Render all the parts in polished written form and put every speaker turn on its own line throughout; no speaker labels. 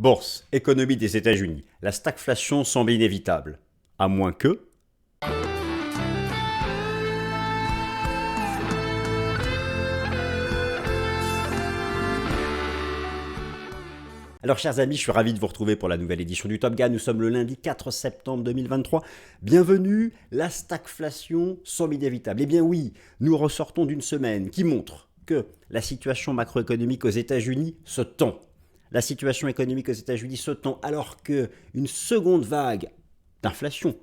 Bourse, économie des États-Unis. La stagflation semble inévitable. À moins que... Alors chers amis, je suis ravi de vous retrouver pour la nouvelle édition du Top Gun. Nous sommes le lundi 4 septembre 2023. Bienvenue, la stagflation semble inévitable. Eh bien oui, nous ressortons d'une semaine qui montre que la situation macroéconomique aux États-Unis se tend. La situation économique aux États-Unis se tend alors qu'une seconde vague d'inflation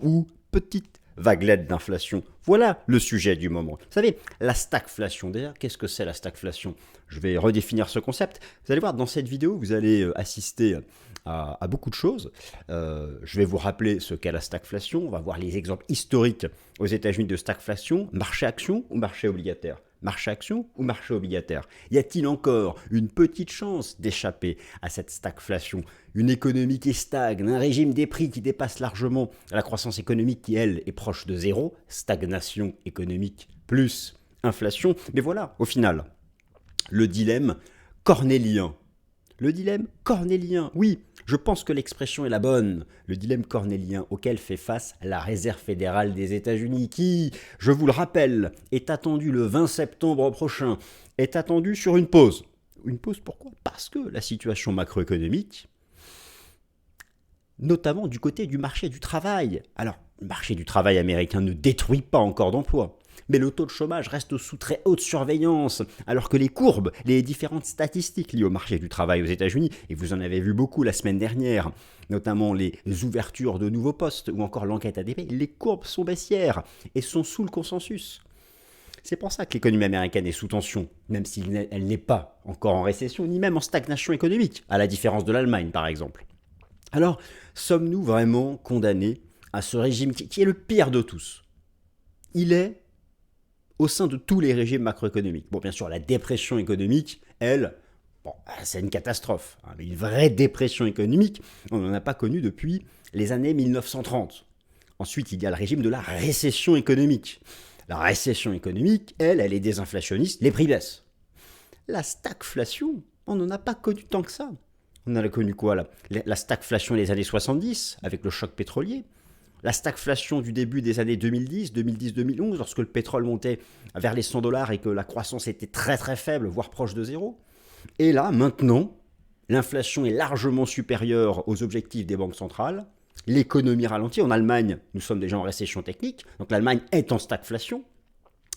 ou petite vaguelette d'inflation, voilà le sujet du moment. Vous savez, la stagflation, d'ailleurs, qu'est-ce que c'est la stagflation? Je vais redéfinir ce concept. Vous allez voir, dans cette vidéo, vous allez assister à beaucoup de choses. Je vais vous rappeler ce qu'est la stagflation. On va voir les exemples historiques aux États-Unis de stagflation. Marché action ou marché obligataire? Marché action ou marché obligataire? Y a-t-il encore une petite chance d'échapper à cette stagflation? Une économie qui stagne, un régime des prix qui dépasse largement la croissance économique qui, elle, est proche de zéro. Stagnation économique plus inflation. Mais voilà, au final, le dilemme cornélien. Le dilemme cornélien, oui, je pense que l'expression est la bonne. Le dilemme cornélien auquel fait face la Réserve fédérale des États-Unis qui, je vous le rappelle, est attendue le 20 septembre prochain, est attendue sur une pause. Une pause pourquoi? Parce que la situation macroéconomique, notamment du côté du marché du travail. Alors, le marché du travail américain ne détruit pas encore d'emplois. Mais le taux de chômage reste sous très haute surveillance, alors que les courbes, les différentes statistiques liées au marché du travail aux États-Unis, et vous en avez vu beaucoup la semaine dernière, notamment les ouvertures de nouveaux postes ou encore l'enquête ADP, les courbes sont baissières et sont sous le consensus. C'est pour ça que l'économie américaine est sous tension, même si elle n'est pas encore en récession, ni même en stagnation économique, à la différence de l'Allemagne par exemple. Alors, sommes-nous vraiment condamnés à ce régime qui est le pire de tous? Il est au sein de tous les régimes macroéconomiques. Bon, bien sûr, la dépression économique, elle, c'est une catastrophe. Mais une vraie dépression économique, on n'en a pas connu depuis les années 1930. Ensuite, il y a le régime de la récession économique. La récession économique, elle est désinflationniste, les prix baissent. La stagflation, on n'en a pas connu tant que ça. On en a connu quoi là? La stagflation des années 70, avec le choc pétrolier. La stagflation du début des années 2010-2011, lorsque le pétrole montait vers les $100 et que la croissance était très très faible, voire proche de zéro. Et là, maintenant, l'inflation est largement supérieure aux objectifs des banques centrales. L'économie ralentit. En Allemagne, nous sommes déjà en récession technique, donc l'Allemagne est en stagflation.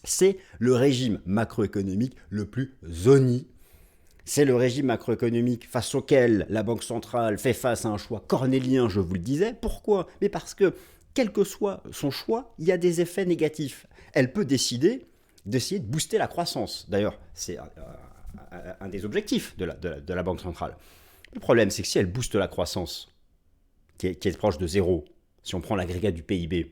C'est le régime macroéconomique le plus zoni. C'est le régime macroéconomique face auquel la Banque centrale fait face à un choix cornélien, je vous le disais. Pourquoi? Mais parce que, quel que soit son choix, il y a des effets négatifs. Elle peut décider d'essayer de booster la croissance. D'ailleurs, c'est un des objectifs de la Banque centrale. Le problème, c'est que si elle booste la croissance, qui est proche de zéro, si on prend l'agrégat du PIB,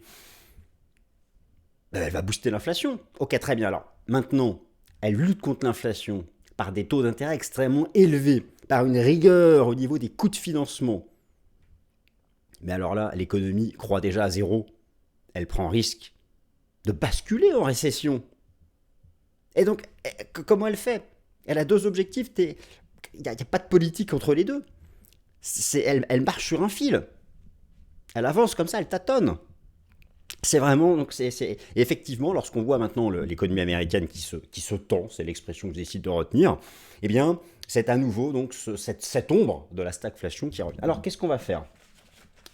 elle va booster l'inflation. Ok, très bien. Alors, maintenant, elle lutte contre l'inflation par des taux d'intérêt extrêmement élevés, par une rigueur au niveau des coûts de financement. Mais alors là, l'économie croît déjà à zéro. Elle prend risque de basculer en récession. Et donc, comment elle fait? Elle a deux objectifs. Il n'y a pas de politique entre les deux. Elle marche sur un fil. Elle avance comme ça, elle tâtonne. C'est vraiment, donc effectivement, lorsqu'on voit maintenant l'économie américaine qui se tend, c'est l'expression que je décide de retenir, eh bien, c'est à nouveau donc cette ombre de la stagflation qui revient. Alors, qu'est-ce qu'on va faire?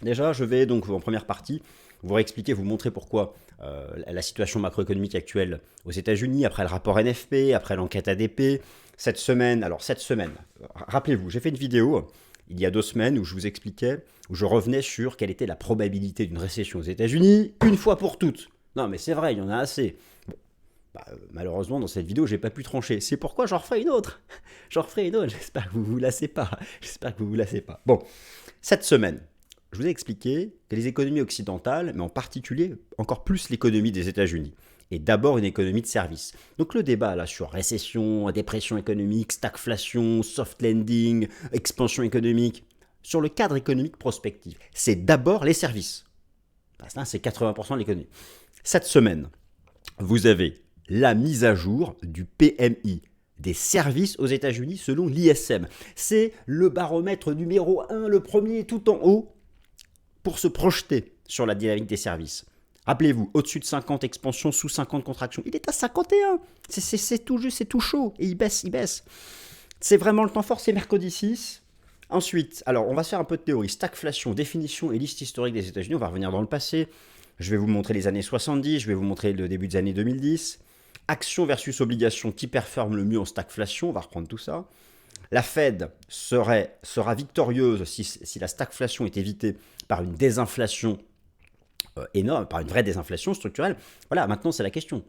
Déjà, je vais donc en première partie vous réexpliquer, vous montrer pourquoi la situation macroéconomique actuelle aux États-Unis, après le rapport NFP, après l'enquête ADP, cette semaine, rappelez-vous, j'ai fait une vidéo il y a 2 semaines où je vous expliquais, où je revenais sur quelle était la probabilité d'une récession aux États-Unis, une fois pour toutes. Non, mais c'est vrai, il y en a assez. Bon, malheureusement, dans cette vidéo, j'ai pas pu trancher. C'est pourquoi j'en referai une autre. J'espère que vous vous lassez pas. Bon, cette semaine, je vous ai expliqué que les économies occidentales, mais en particulier, encore plus l'économie des États-Unis, est d'abord une économie de services. Donc le débat là sur récession, dépression économique, stagflation, soft landing, expansion économique, sur le cadre économique prospectif, c'est d'abord les services. Parce que là, c'est 80% de l'économie. Cette semaine, vous avez la mise à jour du PMI, des services aux États-Unis selon l'ISM. C'est le baromètre numéro 1, le premier tout en haut, pour se projeter sur la dynamique des services. Rappelez-vous, au-dessus de 50 expansion, sous 50 contraction. Il est à 51. C'est tout juste, c'est tout chaud. Et il baisse, il baisse. C'est vraiment le temps fort, c'est mercredi 6. Ensuite, alors on va faire un peu de théorie. Stagflation, définition et liste historique des États-Unis. On va revenir dans le passé. Je vais vous montrer les années 70, je vais vous montrer le début des années 2010. Action versus obligation, qui performe le mieux en stagflation, on va reprendre tout ça. La Fed sera victorieuse si la stagflation est évitée par une désinflation énorme, par une vraie désinflation structurelle. Voilà, maintenant c'est la question.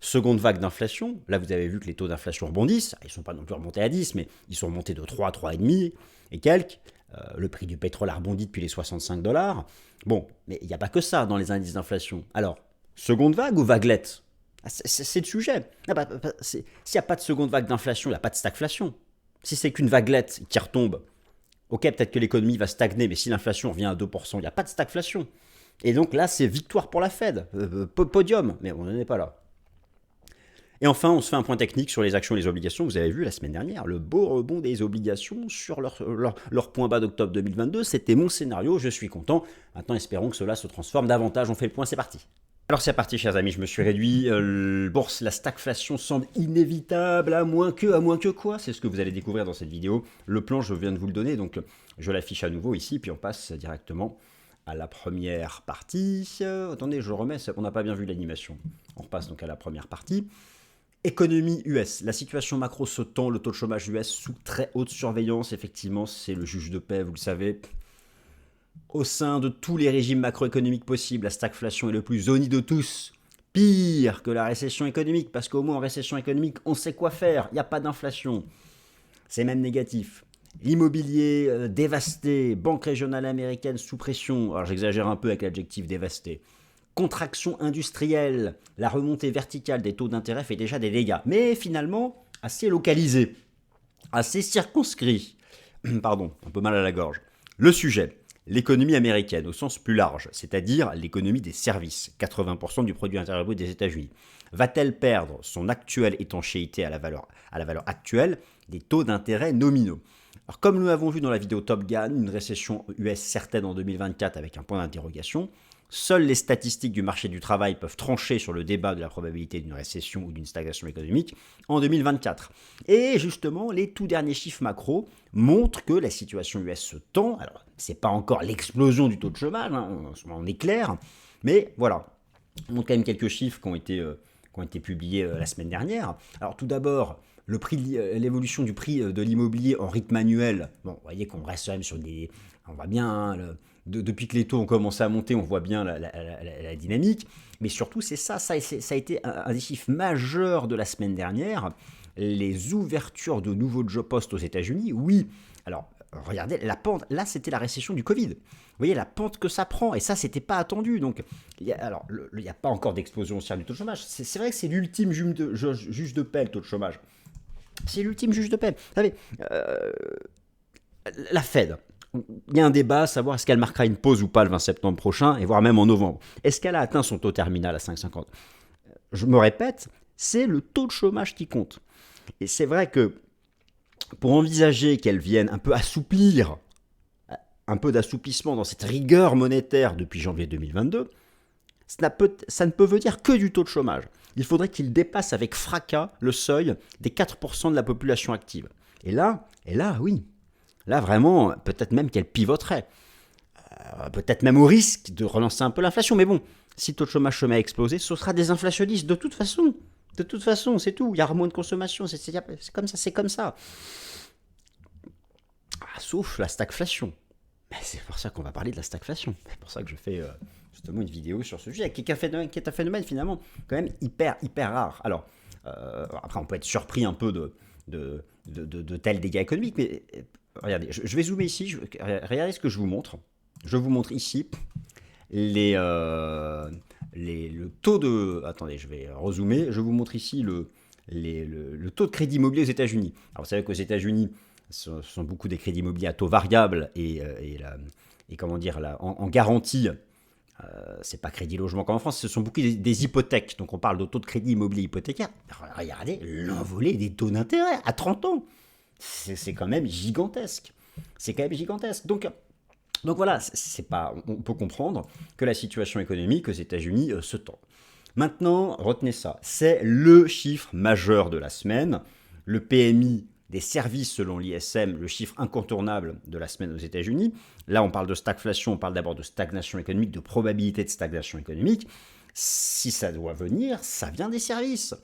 Seconde vague d'inflation, là vous avez vu que les taux d'inflation rebondissent, ils ne sont pas non plus remontés à 10, mais ils sont remontés de 3 à 3,5 et quelques. Le prix du pétrole a rebondi depuis les 65 $. Bon, mais il n'y a pas que ça dans les indices d'inflation. Alors, seconde vague ou vaguelette? C'est le sujet. S'il n'y a pas de seconde vague d'inflation, il n'y a pas de stagflation. Si c'est qu'une vaguelette qui retombe, ok, peut-être que l'économie va stagner, mais si l'inflation revient à 2%, il n'y a pas de stagflation. Et donc là, c'est victoire pour la Fed, podium, mais on n'en est pas là. Et enfin, on se fait un point technique sur les actions et les obligations. Vous avez vu la semaine dernière, le beau rebond des obligations sur leur point bas d'octobre 2022. C'était mon scénario, je suis content. Maintenant, espérons que cela se transforme davantage. On fait le point, c'est parti. Alors c'est parti, chers amis, je me suis réduit. Bourse, la stagflation semble inévitable, à moins que quoi? C'est ce que vous allez découvrir dans cette vidéo. Le plan, je viens de vous le donner, donc je l'affiche à nouveau ici, puis on passe directement à la première partie. Attendez, je remets, on n'a pas bien vu l'animation. On repasse donc à la première partie. Économie US, la situation macro se tend, le taux de chômage US sous très haute surveillance, effectivement, c'est le juge de paix, vous le savez. Au sein de tous les régimes macroéconomiques possibles, la stagflation est le plus zoni de tous. Pire que la récession économique, parce qu'au moins en récession économique, on sait quoi faire, il n'y a pas d'inflation. C'est même négatif. L'immobilier dévasté, banque régionale américaine sous pression, alors j'exagère un peu avec l'adjectif dévasté. Contraction industrielle, la remontée verticale des taux d'intérêt fait déjà des dégâts, mais finalement assez localisé, assez circonscrit. Pardon, un peu mal à la gorge. Le sujet, l'économie américaine au sens plus large, c'est-à-dire l'économie des services, 80% du produit intérieur brut des États-Unis. Va-t-elle perdre son actuelle étanchéité à la valeur actuelle des taux d'intérêt nominaux? Alors, comme nous l'avons vu dans la vidéo Top Gun, une récession US certaine en 2024 avec un point d'interrogation. Seules les statistiques du marché du travail peuvent trancher sur le débat de la probabilité d'une récession ou d'une stagnation économique en 2024. Et justement, les tout derniers chiffres macro montrent que la situation US se tend. Alors, ce n'est pas encore l'explosion du taux de chômage, on est clair, mais voilà, on montre quand même quelques chiffres qui ont été publiés la semaine dernière. Alors tout d'abord, l'évolution du prix de l'immobilier en rythme annuel, bon, vous voyez qu'on reste quand même sur des... On va bien... Depuis que les taux ont commencé à monter, on voit bien la dynamique. Mais surtout, c'est ça a été un des chiffres majeurs de la semaine dernière. Les ouvertures de nouveaux job postes aux États-Unis, oui. Alors, regardez, la pente, là, c'était la récession du Covid. Vous voyez la pente que ça prend, et ça, c'était pas attendu. Donc, il n'y a pas encore d'explosion haussière du taux de chômage. C'est vrai que c'est l'ultime juge de paix, le taux de chômage. C'est l'ultime juge de paix. Vous savez, la Fed... Il y a un débat à savoir est-ce qu'elle marquera une pause ou pas le 20 septembre prochain, et voire même en novembre. Est-ce qu'elle a atteint son taux terminal à 5,50? Je me répète, c'est le taux de chômage qui compte. Et c'est vrai que pour envisager qu'elle vienne un peu assouplir, un peu d'assouplissement dans cette rigueur monétaire depuis janvier 2022, ça ne peut dire que du taux de chômage. Il faudrait qu'il dépasse avec fracas le seuil des 4% de la population active. Et là, oui. Là, vraiment, peut-être même qu'elle pivoterait. Peut-être même au risque de relancer un peu l'inflation. Mais bon, si le taux de chômage se met à exploser, ce sera des inflationnistes de toute façon. De toute façon, c'est tout. Il y aura moins de consommation. C'est comme ça. Sauf la stagflation. Mais c'est pour ça qu'on va parler de la stagflation. C'est pour ça que je fais justement une vidéo sur ce sujet, qui est un phénomène finalement quand même hyper rare. Alors, après, on peut être surpris un peu de tels dégâts économiques, mais... Regardez, je vais zoomer ici, regardez ce que je vous montre. Je vous montre ici le taux de... Attendez, je vais rezoomer. Je vous montre ici le taux de crédit immobilier aux États-Unis. Alors vous savez qu'aux États-Unis, ce sont beaucoup des crédits immobiliers à taux variable et comment dire, en garantie C'est pas crédit logement comme en France, ce sont beaucoup des hypothèques. Donc on parle de taux de crédit immobilier hypothécaire. Regardez l'envolée des taux d'intérêt à 30 ans. C'est quand même gigantesque. C'est quand même gigantesque. Donc voilà, c'est pas, on peut comprendre que la situation économique aux États-Unis se tend. Maintenant, retenez ça, c'est le chiffre majeur de la semaine. Le PMI des services selon l'ISM, le chiffre incontournable de la semaine aux États-Unis. Là, on parle de stagflation, on parle d'abord de stagnation économique, de probabilité de stagnation économique. Si ça doit venir, ça vient des services.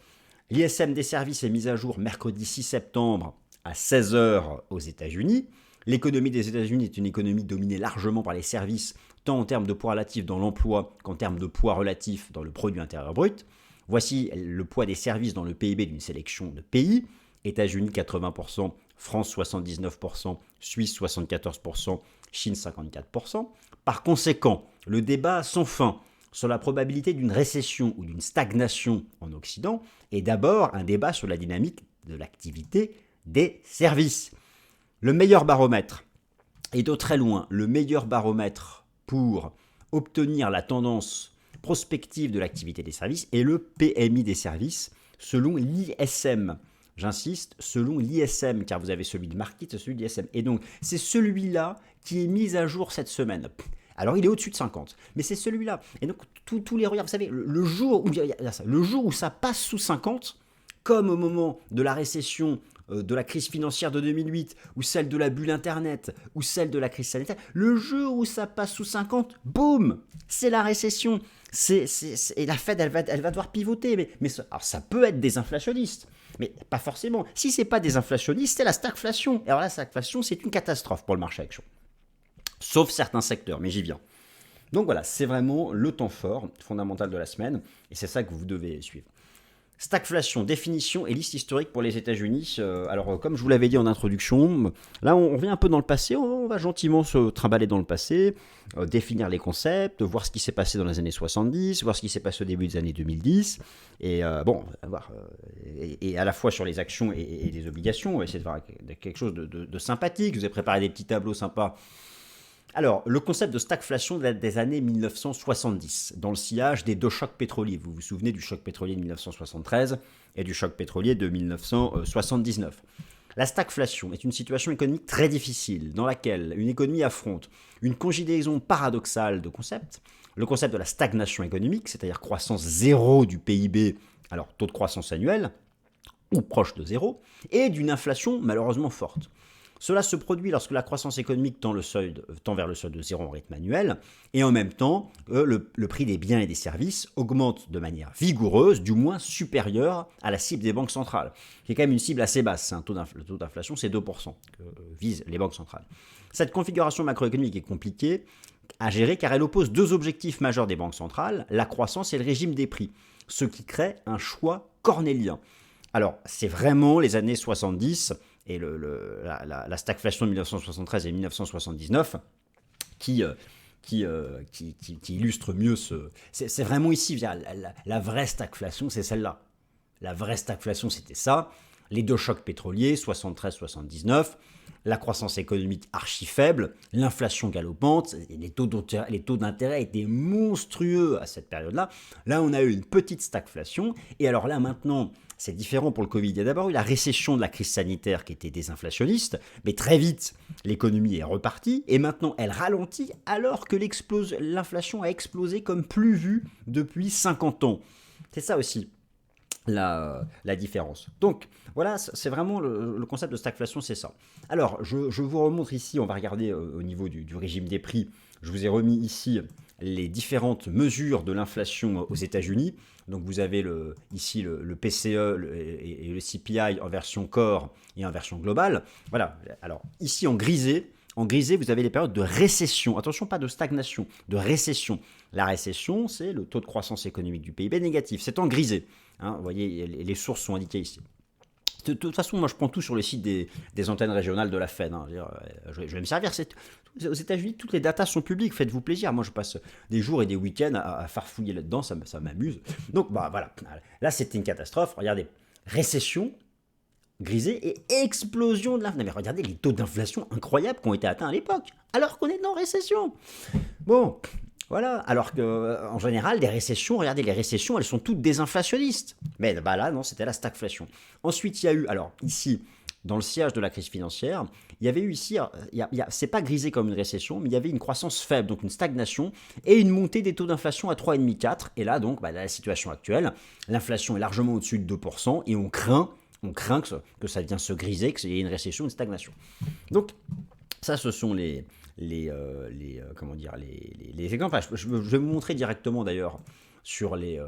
L'ISM des services est mise à jour mercredi 6 septembre à 16 heures aux États-Unis. L'économie des États-Unis est une économie dominée largement par les services, tant en termes de poids relatif dans l'emploi qu'en termes de poids relatif dans le produit intérieur brut. Voici le poids des services dans le PIB d'une sélection de pays. États-Unis 80%, France 79%, Suisse 74%, Chine 54%. Par conséquent, le débat sans fin sur la probabilité d'une récession ou d'une stagnation en Occident est d'abord un débat sur la dynamique de l'activité des services. Le meilleur baromètre, et de très loin le meilleur baromètre pour obtenir la tendance prospective de l'activité des services est le PMI des services selon l'ISM. J'insiste, selon l'ISM, car vous avez celui de Markit et celui de l'ISM. Et donc, c'est celui-là qui est mis à jour cette semaine. Alors, il est au-dessus de 50, mais c'est celui-là. Et donc, tous les regards, vous savez, le jour où ça passe sous 50, comme au moment de la récession, de la crise financière de 2008, ou celle de la bulle Internet, ou celle de la crise sanitaire, le jour où ça passe sous 50, boum, c'est la récession. Et la Fed, elle va devoir pivoter. Alors, ça peut être des inflationnistes. Mais pas forcément. Si c'est pas des inflationnistes, c'est la stagflation. Et alors la stagflation, c'est une catastrophe pour le marché action. Sauf certains secteurs, mais j'y viens. Donc voilà, c'est vraiment le temps fort fondamental de la semaine, et c'est ça que vous devez suivre. Stagflation, définition et liste historique pour les États-Unis. Alors, comme je vous l'avais dit en introduction, là, on revient un peu dans le passé. On va gentiment se trimballer dans le passé, définir les concepts, voir ce qui s'est passé dans les années 70, voir ce qui s'est passé au début des années 2010. Et voir, et à la fois sur les actions et les obligations, on va essayer de voir quelque chose de sympathique. Je vous ai préparé des petits tableaux sympas. Alors, le concept de stagflation date des années 1970, dans le sillage des deux chocs pétroliers. Vous vous souvenez du choc pétrolier de 1973 et du choc pétrolier de 1979. La stagflation est une situation économique très difficile, dans laquelle une économie affronte une conjugaison paradoxale de concepts, le concept de la stagnation économique, c'est-à-dire croissance zéro du PIB, alors taux de croissance annuel, ou proche de zéro, et d'une inflation malheureusement forte. Cela se produit lorsque la croissance économique tend vers le seuil de zéro en rythme annuel, et en même temps, le prix des biens et des services augmente de manière vigoureuse, du moins supérieure à la cible des banques centrales, qui est quand même une cible assez basse. Le taux d'inflation, c'est 2% que visent les banques centrales. Cette configuration macroéconomique est compliquée à gérer car elle oppose deux objectifs majeurs des banques centrales, la croissance et le régime des prix, ce qui crée un choix cornélien. Alors, c'est vraiment les années 70 et la stagflation de 1973 et 1979 qui illustre mieux ce... C'est vraiment ici, la vraie stagflation, c'est celle-là. La vraie stagflation, c'était ça. Les deux chocs pétroliers, 73-79, la croissance économique archi faible, l'inflation galopante, et les taux d'intérêt étaient monstrueux à cette période-là. Là, on a eu une petite stagflation, et alors là, maintenant... C'est différent pour le Covid. Il y a d'abord eu la récession de la crise sanitaire qui était désinflationniste, mais très vite, l'économie est repartie et maintenant elle ralentit alors que l'inflation a explosé comme plus vu depuis 50 ans. C'est ça aussi la différence. Donc voilà, c'est vraiment le concept de stagflation, c'est ça. Alors, je vous remontre ici, on va regarder au niveau du régime des prix. Je vous ai remis ici les différentes mesures de l'inflation aux États-Unis. Donc vous avez ici le PCE et le CPI en version core et en version globale. Voilà. Alors ici en grisé, vous avez les périodes de récession. Attention, pas de stagnation, de récession. La récession, c'est le taux de croissance économique du PIB négatif. C'est en grisé. Hein, vous voyez, les sources sont indiquées ici. De toute façon, moi je prends tout sur le site des antennes régionales de la Fed. Hein. Je vais me servir. Aux États-Unis, toutes les datas sont publiques. Faites-vous plaisir. Moi, je passe des jours et des week-ends à farfouiller là-dedans. Ça m'amuse. Donc, voilà. Là, c'était une catastrophe. Regardez, récession, grisée et explosion de l'inflation. Mais regardez les taux d'inflation incroyables qui ont été atteints à l'époque, alors qu'on est dans récession. Bon, Voilà, alors qu'en général, les récessions, regardez, les récessions, elles sont toutes désinflationnistes. Mais bah là, non, c'était la stagflation. Ensuite, il y a eu, alors ici, dans le sillage de la crise financière, il y avait eu ici, c'est pas grisé comme une récession, mais il y avait une croissance faible, donc une stagnation, et une montée des taux d'inflation à 3,5-4. Et là, donc, bah, la situation actuelle, l'inflation est largement au-dessus de 2%, et on craint que ça vienne se griser, qu'il y ait une récession, une stagnation. Donc, ça, ce sont comment dire, les exemples. Enfin, je vais vous montrer directement d'ailleurs sur le.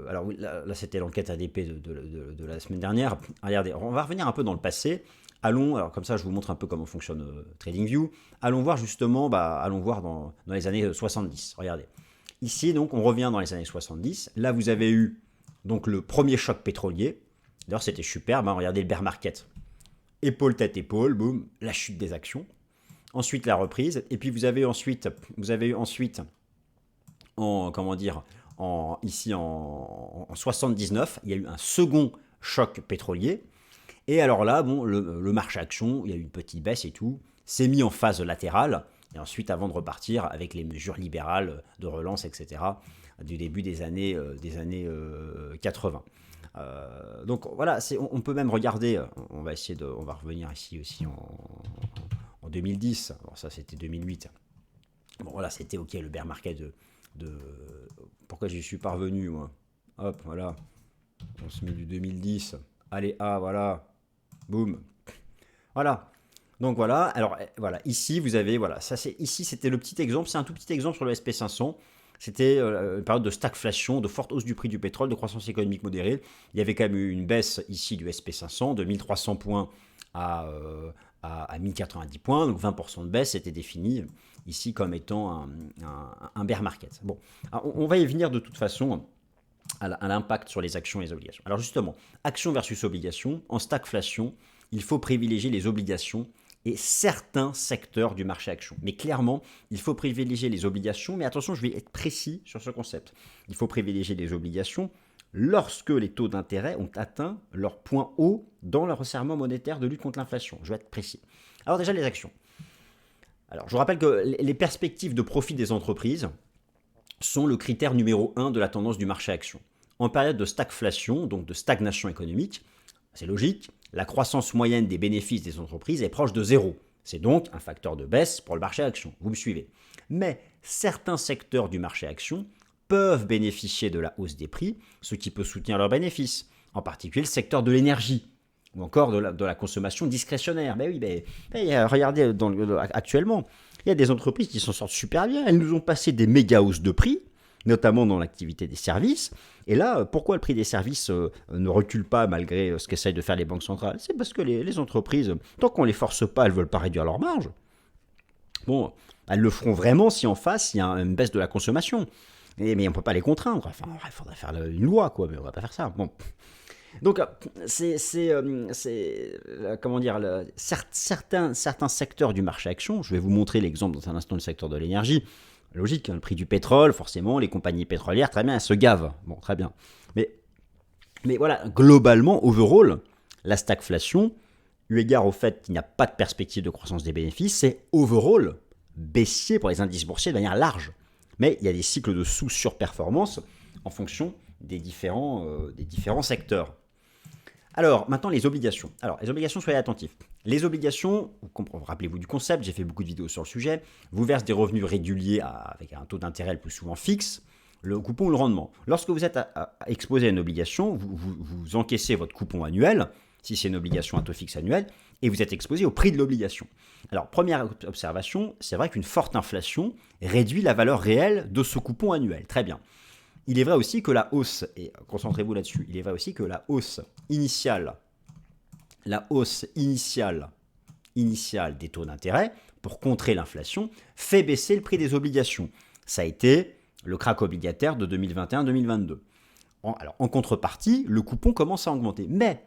Alors oui, là, c'était l'enquête ADP de la semaine dernière. Regardez, on va revenir un peu dans le passé. Alors comme ça, je vous montre un peu comment fonctionne TradingView. Allons voir justement, allons voir dans les années 70. Regardez. Ici, donc, on revient dans les années 70. Là, vous avez eu donc le premier choc pétrolier. D'ailleurs, c'était super. Regardez le bear market. Épaule, tête, épaule, boum, la chute des actions. Ensuite, la reprise. Et puis, vous avez eu ensuite, ici en 79, il y a eu un second choc pétrolier. Et alors là, bon, le marché action, il y a eu une petite baisse et tout, s'est mis en phase latérale. Et ensuite, avant de repartir avec les mesures libérales de relance, etc., du début des années 80. Donc voilà, on peut même regarder, on va revenir ici aussi en 2010, bon ça c'était 2008, bon voilà c'était ok le bear market pourquoi j'y suis parvenu moi, hop voilà, on se met du 2010, allez voilà, boum, voilà. Donc voilà, alors voilà, ici vous avez, voilà, ici c'était le petit exemple, c'est un tout petit exemple sur le SP500. C'était une période de stagflation, de forte hausse du prix du pétrole, de croissance économique modérée. Il y avait quand même eu une baisse ici du SP500 de 1300 points à 1090 points. Donc 20% de baisse était défini ici comme étant un bear market. Bon, alors on va y venir de toute façon à l'impact sur les actions et les obligations. Alors justement, actions versus obligations, en stagflation, il faut privilégier les obligations et certains secteurs du marché action. Mais clairement, il faut privilégier les obligations, mais attention, je vais être précis sur ce concept. Il faut privilégier les obligations lorsque les taux d'intérêt ont atteint leur point haut dans le resserrement monétaire de lutte contre l'inflation. Je vais être précis. Alors déjà, les actions. Alors, je vous rappelle que les perspectives de profit des entreprises sont le critère numéro 1 de la tendance du marché action. En période de stagflation, donc de stagnation économique, c'est logique, la croissance moyenne des bénéfices des entreprises est proche de zéro. C'est donc un facteur de baisse pour le marché action. Vous me suivez. Mais certains secteurs du marché action peuvent bénéficier de la hausse des prix, ce qui peut soutenir leurs bénéfices. En particulier le secteur de l'énergie ou encore de la consommation discrétionnaire. Regardez actuellement, il y a des entreprises qui s'en sortent super bien. Elles nous ont passé des méga hausses de prix, notamment dans l'activité des services. Et là, pourquoi le prix des services ne recule pas malgré ce qu'essayent de faire les banques centrales? C'est parce que les entreprises, tant qu'on ne les force pas, elles ne veulent pas réduire leur marge. Bon, elles le feront vraiment si en face, il y a une baisse de la consommation. Mais on ne peut pas les contraindre. Enfin, il faudrait faire une loi, quoi, mais on ne va pas faire ça. Bon. Donc, comment dire, certains secteurs du marché action, je vais vous montrer l'exemple dans un instant du secteur de l'énergie. Logique, hein, le prix du pétrole, forcément, les compagnies pétrolières, très bien, elles se gavent. Bon, très bien. Mais voilà, globalement, overall, la stagflation, eu égard au fait qu'il n'y a pas de perspective de croissance des bénéfices, c'est overall baissier pour les indices boursiers de manière large. Mais il y a des cycles de sous-surperformance en fonction des différents secteurs. Alors, maintenant, les obligations. Alors, les obligations, soyez attentifs. Les obligations, rappelez-vous du concept, j'ai fait beaucoup de vidéos sur le sujet, vous versent des revenus réguliers avec un taux d'intérêt le plus souvent fixe, le coupon ou le rendement. Lorsque vous êtes exposé à une obligation, vous encaissez votre coupon annuel, si c'est une obligation à taux fixe annuel, et vous êtes exposé au prix de l'obligation. Alors, première observation, c'est vrai qu'une forte inflation réduit la valeur réelle de ce coupon annuel. Très bien. Il est vrai aussi que la hausse, et concentrez-vous là-dessus, il est vrai aussi que la hausse initiale des taux d'intérêt, pour contrer l'inflation, fait baisser le prix des obligations. Ça a été le krach obligataire de 2021-2022. Alors, en contrepartie, le coupon commence à augmenter. Mais,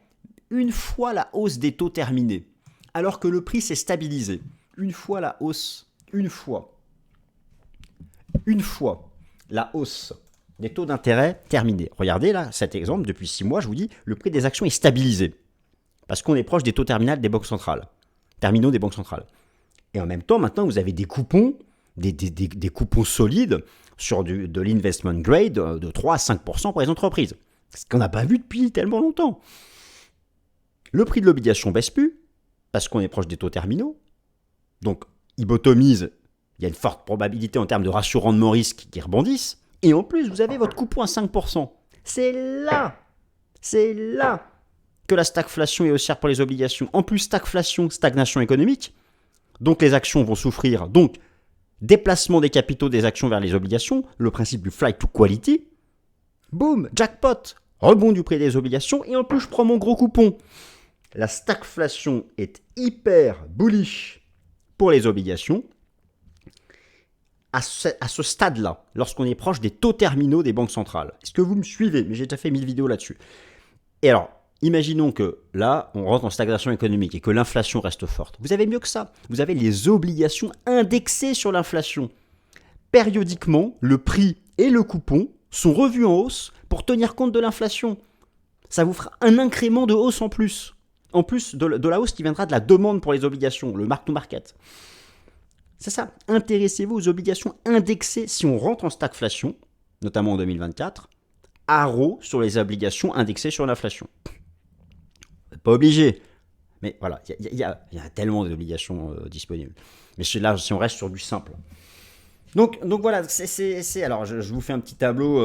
une fois la hausse des taux terminée, alors que le prix s'est stabilisé, une fois la hausse des taux d'intérêt terminés. Regardez là, cet exemple, depuis 6 mois, je vous dis, le prix des actions est stabilisé. Parce qu'on est proche des taux terminaux des banques centrales. Et en même temps, maintenant, vous avez des coupons des coupons solides sur de l'investment grade de 3 à 5% pour les entreprises. Ce qu'on n'a pas vu depuis tellement longtemps. Le prix de l'obligation baisse plus, parce qu'on est proche des taux terminaux. Donc, il bottomise, il y a une forte probabilité en termes de ratio rendement-risque qui rebondissent. Et en plus, vous avez votre coupon à 5%. C'est là que la stagflation est haussière pour les obligations. En plus, stagflation, stagnation économique. Donc, les actions vont souffrir. Donc, déplacement des capitaux des actions vers les obligations, le principe du flight to quality. Boum, jackpot, rebond du prix des obligations. Et en plus, je prends mon gros coupon. La stagflation est hyper bullish pour les obligations. À ce stade-là, lorsqu'on est proche des taux terminaux des banques centrales. Est-ce que vous me suivez? Mais j'ai déjà fait 1000 vidéos là-dessus. Et alors, imaginons que là, on rentre en stagnation économique et que l'inflation reste forte. Vous avez mieux que ça. Vous avez les obligations indexées sur l'inflation. Périodiquement, le prix et le coupon sont revus en hausse pour tenir compte de l'inflation. Ça vous fera un incrément de hausse en plus. En plus de la hausse qui viendra de la demande pour les obligations, le mark-to-market. C'est ça, intéressez-vous aux obligations indexées si on rentre en stagflation, notamment en 2024, haro sur les obligations indexées sur l'inflation. Pas obligé, mais voilà, il y a tellement d'obligations disponibles. Mais là, si on reste sur du simple. Donc voilà, alors je vous fais un petit tableau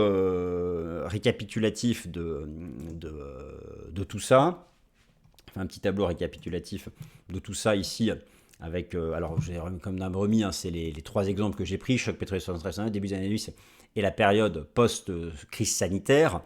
récapitulatif de tout ça. Enfin, un petit tableau récapitulatif de tout ça ici. Avec, alors j'ai comme d'un remis, hein, c'est les 3 exemples que j'ai pris, choc pétrolier 73, début des années 2010 et la période post-crise sanitaire,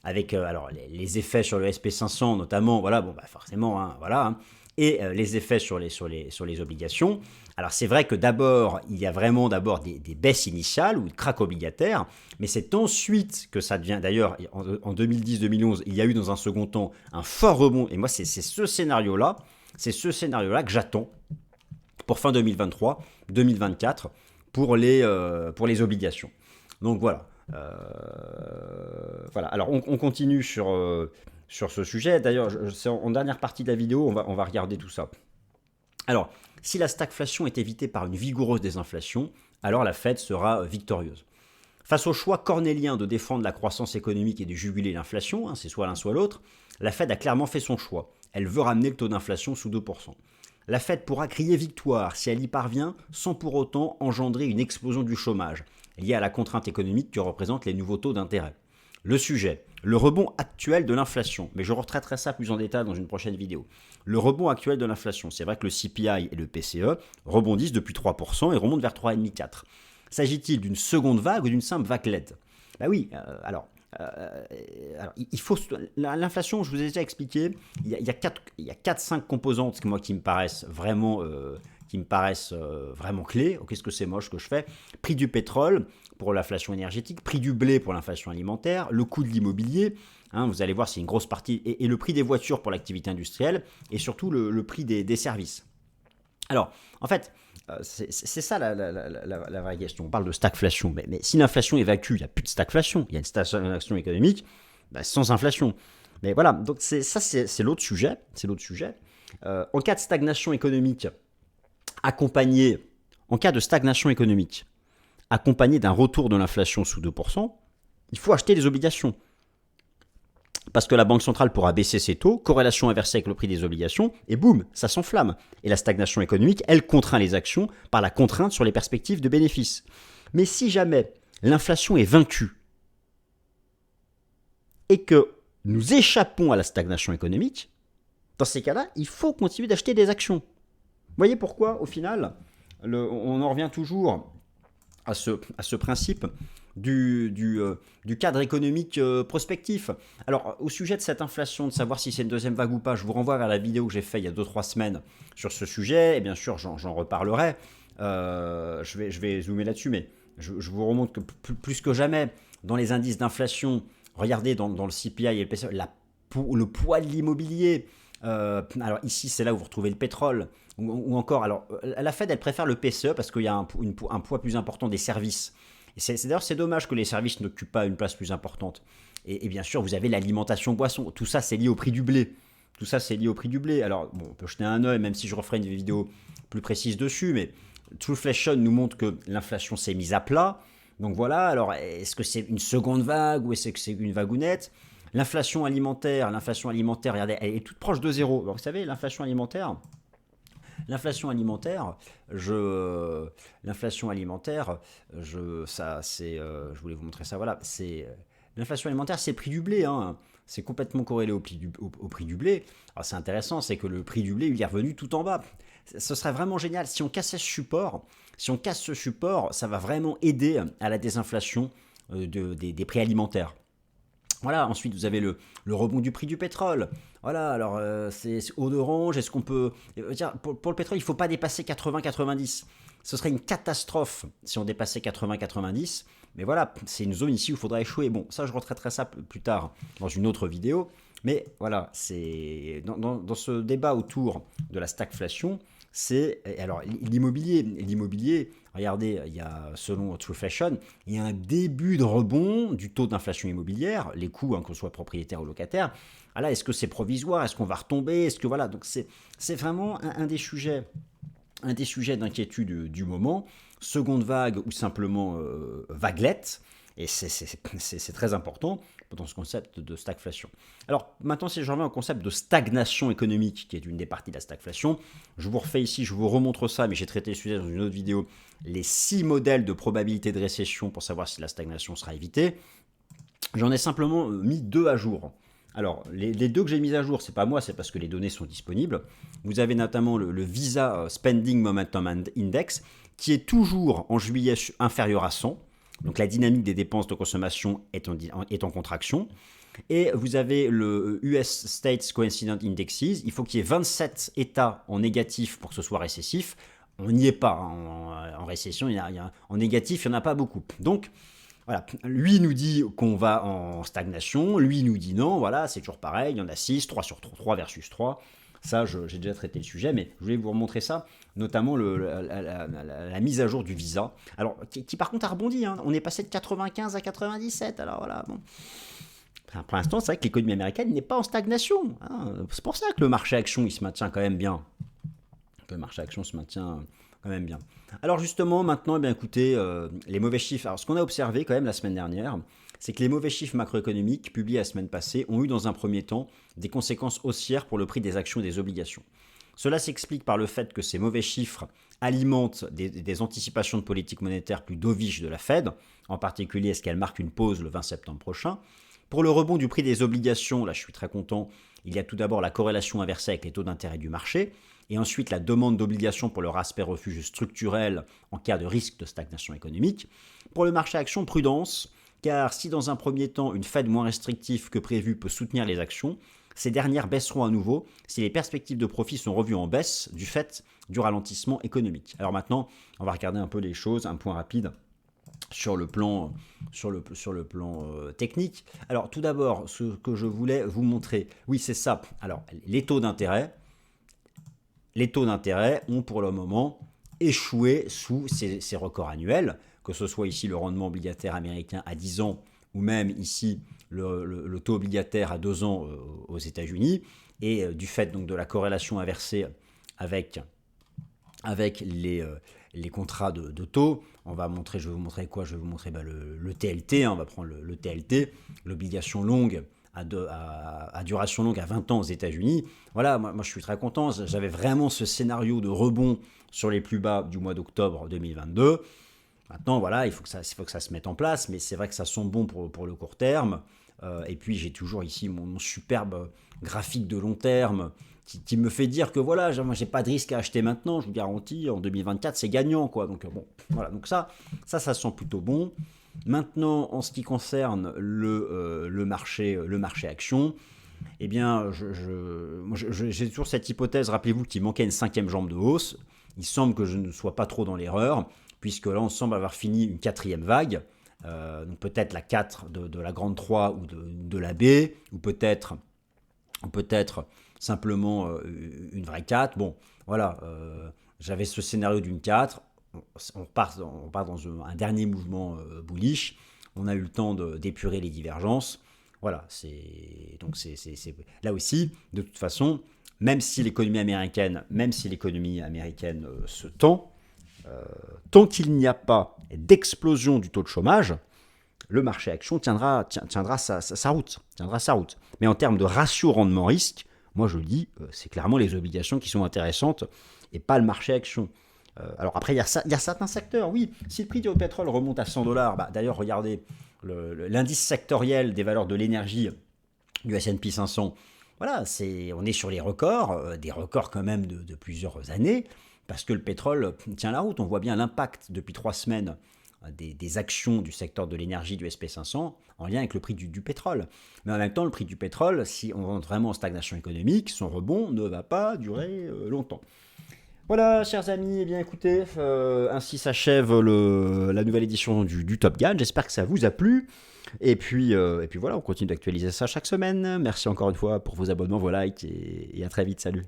avec alors les effets sur le SP500 notamment, voilà, bon, bah, forcément, hein, voilà, hein, et les effets sur les obligations. Alors c'est vrai que d'abord, il y a vraiment des baisses initiales ou de krach obligataires, mais c'est ensuite que ça devient, d'ailleurs, en 2010-2011, il y a eu dans un second temps un fort rebond, et moi c'est ce scénario-là que j'attends pour fin 2023, 2024, pour les obligations. Donc voilà. Voilà. Alors on continue sur ce sujet. D'ailleurs, c'est en dernière partie de la vidéo, on va regarder tout ça. Alors, si la stagflation est évitée par une vigoureuse désinflation, alors la Fed sera victorieuse. Face au choix cornélien de défendre la croissance économique et de juguler l'inflation, hein, c'est soit l'un soit l'autre, la Fed a clairement fait son choix. Elle veut ramener le taux d'inflation sous 2%. La Fed pourra crier victoire si elle y parvient sans pour autant engendrer une explosion du chômage, liée à la contrainte économique que représentent les nouveaux taux d'intérêt. Le sujet, le rebond actuel de l'inflation, mais je retraiterai ça plus en détail dans une prochaine vidéo. Le rebond actuel de l'inflation, c'est vrai que le CPI et le PCE rebondissent depuis 3% et remontent vers 3,5-4. S'agit-il d'une seconde vague ou d'une simple vaguelette? Bah oui, alors il faut l'inflation, je vous ai déjà expliqué, il y a 4-5 composantes qui me paraissent vraiment clés. Oh, qu'est-ce que c'est moche que je fais? Prix du pétrole pour l'inflation énergétique, prix du blé pour l'inflation alimentaire, le coût de l'immobilier, hein, vous allez voir, c'est une grosse partie, et le prix des voitures pour l'activité industrielle, et surtout le prix des services. Alors, en fait, c'est ça la vraie question. On parle de stagflation, mais si l'inflation évacue, il n'y a plus de stagflation, il y a une stagnation économique, sans inflation. Mais voilà, donc c'est l'autre sujet. En cas de stagnation économique, accompagné d'un retour de l'inflation sous 2%, il faut acheter des obligations. Parce que la Banque centrale pourra baisser ses taux, corrélation inversée avec le prix des obligations, et boum, ça s'enflamme. Et la stagnation économique, elle contraint les actions par la contrainte sur les perspectives de bénéfices. Mais si jamais l'inflation est vaincue et que nous échappons à la stagnation économique, dans ces cas-là, il faut continuer d'acheter des actions. Vous voyez pourquoi, au final, on en revient toujours à ce principe du cadre économique prospectif. Alors, au sujet de cette inflation, de savoir si c'est une deuxième vague ou pas, je vous renvoie vers la vidéo que j'ai faite il y a 2-3 semaines sur ce sujet, et bien sûr, j'en reparlerai. Je vais zoomer là-dessus, mais je vous remonte que plus que jamais, dans les indices d'inflation, regardez dans le CPI et le PCE, le poids de l'immobilier. Alors ici, c'est là où vous retrouvez le pétrole, ou encore, alors la Fed, elle préfère le PCE parce qu'il y a un poids plus important des services. Et d'ailleurs, c'est dommage que les services n'occupent pas une place plus importante. Et bien sûr, vous avez l'alimentation boisson. Tout ça, c'est lié au prix du blé. Alors, bon, on peut jeter un œil, même si je referai une vidéo plus précise dessus, mais Trueflation nous montre que l'inflation s'est mise à plat. Donc voilà, alors est-ce que c'est une seconde vague ou est-ce que c'est une vagounette? L'inflation alimentaire, regardez, elle est toute proche de zéro. Alors, vous savez, L'inflation alimentaire, l'inflation alimentaire, je voulais vous montrer ça. Voilà, l'inflation alimentaire, c'est le prix du blé, hein. C'est complètement corrélé au prix du blé. Alors c'est intéressant, c'est que le prix du blé, il est revenu tout en bas. Ce serait vraiment génial si on cassait ce support. Si on casse ce support, ça va vraiment aider à la désinflation des prix alimentaires. Voilà, ensuite vous avez le rebond du prix du pétrole. Voilà, alors c'est eau d'orange, est-ce qu'on peut... Pour le pétrole, il ne faut pas dépasser 80-90. Ce serait une catastrophe si on dépassait 80-90. Mais voilà, c'est une zone ici où il faudra échouer. Bon, ça je retraiterai ça plus tard dans une autre vidéo. Mais voilà, c'est dans ce débat autour de la stagflation, c'est alors l'immobilier, regardez, il y a selon Trueflation, il y a un début de rebond du taux d'inflation immobilière, les coûts, hein, qu'on soit propriétaire ou locataire. Ah là, est-ce que c'est provisoire? Est-ce qu'on va retomber? Est-ce que voilà, donc c'est vraiment un des sujets d'inquiétude du moment, seconde vague ou simplement vaguelette, et c'est très important dans ce concept de stagflation. Alors maintenant, si je reviens au concept de stagnation économique, qui est une des parties de la stagflation, je vous refais ici, je vous remontre ça, mais j'ai traité le sujet dans une autre vidéo, les 6 modèles de probabilité de récession pour savoir si la stagnation sera évitée. J'en ai simplement mis 2 à jour. Alors, les 2 que j'ai mis à jour, c'est pas moi, c'est parce que les données sont disponibles. Vous avez notamment le Visa Spending Momentum Index, qui est toujours en juillet inférieur à 100. Donc la dynamique des dépenses de consommation est en contraction. Et vous avez le US States Coincident Indexes. Il faut qu'il y ait 27 États en négatif pour que ce soit récessif. On n'y est pas, hein. En récession, en négatif, il n'y en a pas beaucoup. Donc, voilà, lui nous dit qu'on va en stagnation, lui nous dit non, voilà, c'est toujours pareil, il y en a 6, 3 sur 3 versus 3. Ça, j'ai déjà traité le sujet, mais je voulais vous remontrer ça, notamment la mise à jour du Visa. Alors, qui par contre a rebondi, hein. On est passé de 95 à 97, alors voilà, bon. Enfin, pour l'instant, c'est vrai que l'économie américaine n'est pas en stagnation, hein. C'est pour ça que le marché action, il se maintient quand même bien. Le marché action se maintient quand même bien. Alors justement, maintenant, eh bien, écoutez, les mauvais chiffres. Alors ce qu'on a observé quand même la semaine dernière, c'est que les mauvais chiffres macroéconomiques publiés la semaine passée ont eu dans un premier temps des conséquences haussières pour le prix des actions et des obligations. Cela s'explique par le fait que ces mauvais chiffres alimentent des anticipations de politique monétaire plus dovish de la Fed, en particulier est-ce qu'elle marque une pause le 20 septembre prochain. Pour le rebond du prix des obligations, là je suis très content, il y a tout d'abord la corrélation inversée avec les taux d'intérêt du marché, et ensuite la demande d'obligations pour leur aspect refuge structurel en cas de risque de stagnation économique. Pour le marché action, prudence, car si dans un premier temps une Fed moins restrictive que prévu peut soutenir les actions, ces dernières baisseront à nouveau si les perspectives de profit sont revues en baisse du fait du ralentissement économique. Alors maintenant, on va regarder un peu les choses, un point rapide sur le plan technique. Alors tout d'abord, ce que je voulais vous montrer, oui c'est ça, alors les taux d'intérêt ont pour le moment échoué sous ces records annuels, que ce soit ici le rendement obligataire américain à 10 ans ou même ici le taux obligataire à 2 ans aux États-Unis, et du fait donc de la corrélation inversée avec les contrats de taux. Je vais vous montrer quoi? Je vais vous montrer le TLT, hein, on va prendre le TLT, l'obligation longue à duration longue à 20 ans aux États-Unis. Voilà, moi je suis très content, j'avais vraiment ce scénario de rebond sur les plus bas du mois d'octobre 2022. Maintenant, voilà, il faut que ça se mette en place, mais c'est vrai que ça sent bon pour le court terme. Et puis j'ai toujours ici mon superbe graphique de long terme qui me fait dire que voilà, moi j'ai pas de risque à acheter maintenant, je vous garantis, en 2024 c'est gagnant, quoi. Donc bon, voilà, donc ça sent plutôt bon. Maintenant, en ce qui concerne le marché action, eh bien, j'ai toujours cette hypothèse, rappelez-vous qu'il manquait une 5e jambe de hausse. Il semble que je ne sois pas trop dans l'erreur, puisque là on semble avoir fini une 4e vague. Donc peut-être la 4 de la grande 3 ou de la B, ou peut-être simplement une vraie 4. Bon, voilà, j'avais ce scénario d'une 4, on part dans un dernier mouvement bullish, on a eu le temps d'épurer les divergences. Voilà, donc là aussi, de toute façon, même si l'économie américaine se tend, Tant qu'il n'y a pas d'explosion du taux de chômage, le marché action tiendra sa route. Mais en termes de ratio rendement-risque, moi je le dis, c'est clairement les obligations qui sont intéressantes et pas le marché action. Alors après, il y a certains secteurs, oui. Si le prix du pétrole remonte à 100 dollars, d'ailleurs, regardez l'indice sectoriel des valeurs de l'énergie du S&P 500. Voilà, on est sur les records, des records quand même de plusieurs années, parce que le pétrole tient la route. On voit bien l'impact depuis 3 semaines des actions du secteur de l'énergie du SP500 en lien avec le prix du pétrole. Mais en même temps, le prix du pétrole, si on rentre vraiment en stagnation économique, son rebond ne va pas durer longtemps. Voilà, chers amis, eh bien écoutez, ainsi s'achève la nouvelle édition du Top Gun. J'espère que ça vous a plu. Et puis voilà, on continue d'actualiser ça chaque semaine. Merci encore une fois pour vos abonnements, vos likes et à très vite. Salut.